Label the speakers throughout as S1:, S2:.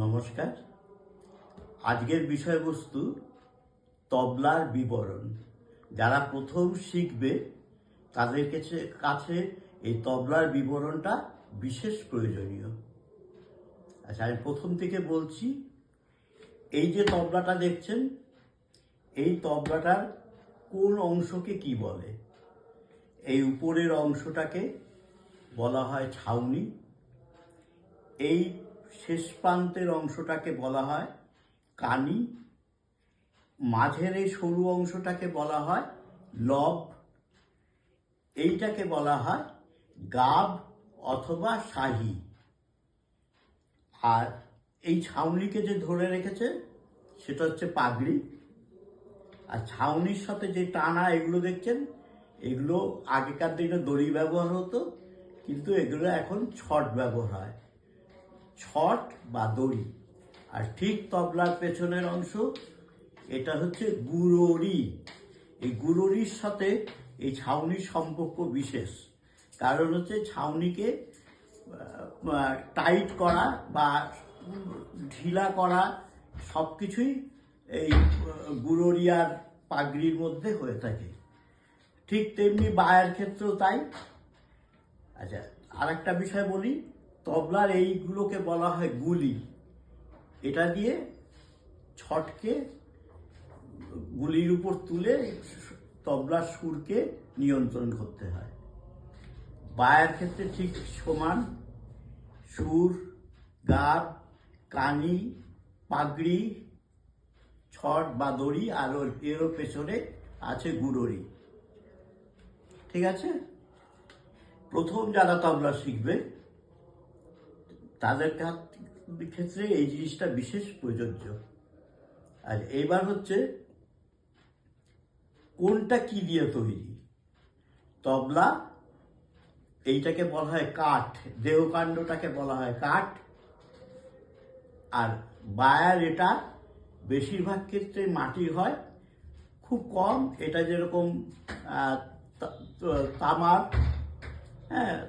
S1: নমস্কার। আজকের বিষয়বস্তু তবলার বিবরণ। যারা প্রথম শিখবে তাদের কাছে এই তবলার বিবরণটা বিশেষ প্রয়োজনীয়। আচ্ছা, আমি প্রথম থেকে বলছি। এই যে তবলাটা দেখছেন, এই তবলাটার কোন অংশকে কি বলে? এই উপরের অংশটাকে বলা হয় ছাউনি, এই শেষ প্রান্তের অংশটাকে বলা হয় কানি, মাঝের এই সরু অংশটাকে বলা হয় লব, এইটাকে বলা হয় গাব অথবা শাহি। আর এই ছাউনিকে যে ধরে রেখেছে সেটা হচ্ছে পাগড়ি। আর ছাউনির সাথে যে টানা এগুলো দেখছেন, এগুলো আগেকার দিনে দড়ি ব্যবহার হতো, কিন্তু এগুলো এখন ছট ব্যবহার হয়, ছট বা দড়ি। আর ঠিক তবলার পেছনের অংশ, এটা হচ্ছে গুরুরি। এই গুরুরির সাথে এই ছাউনির সম্পর্ক বিশেষ। কারণ হচ্ছে ছাউনিকে টাইট করা বা ঢিলা করা সব কিছুই এই গুরুরি আর পাগড়ির মধ্যে হয়ে থাকে। ঠিক তেমনি বায়ের ক্ষেত্রেও তাই। আচ্ছা, আর একটা বিষয় বলি, তবলার এইগুলোকে বলা হয় গুলি। এটা দিয়ে ছটকে গুলির উপর তুলে তবলার সুরকে নিয়ন্ত্রণ করতে হয়। বায়ের ক্ষেত্রে ঠিক সমান, সুর, গাব, কানি, পাগড়ি, ছট বা দড়ি, আর এরও পেছনে আছে গুরুরি। ঠিক আছে? প্রথম যারা তবলা শিখবে তাদের ক্ষেত্রে এই জিনিসটা বিশেষ প্রযোজ্য। আর এবার হচ্ছে কোনটা কি দিয়ে তৈরি। তবলা এইটাকে বলা হয় কাঠ, দেহকাণ্ডটাকে বলা হয় কাঠ। আর বায়ার এটা বেশিরভাগ ক্ষেত্রে মাটির হয়, খুব কম এটা যেরকম তামার,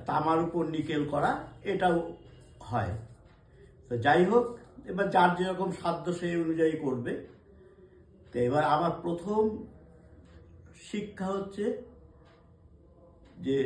S1: তামার উপর নিকেল করা, এটাও হয়। তো যাই হোক, এবার যার যেরকম সাধ্য সেই অনুযায়ী করবে। তো এবার আমার প্রথম শিক্ষা হচ্ছে যে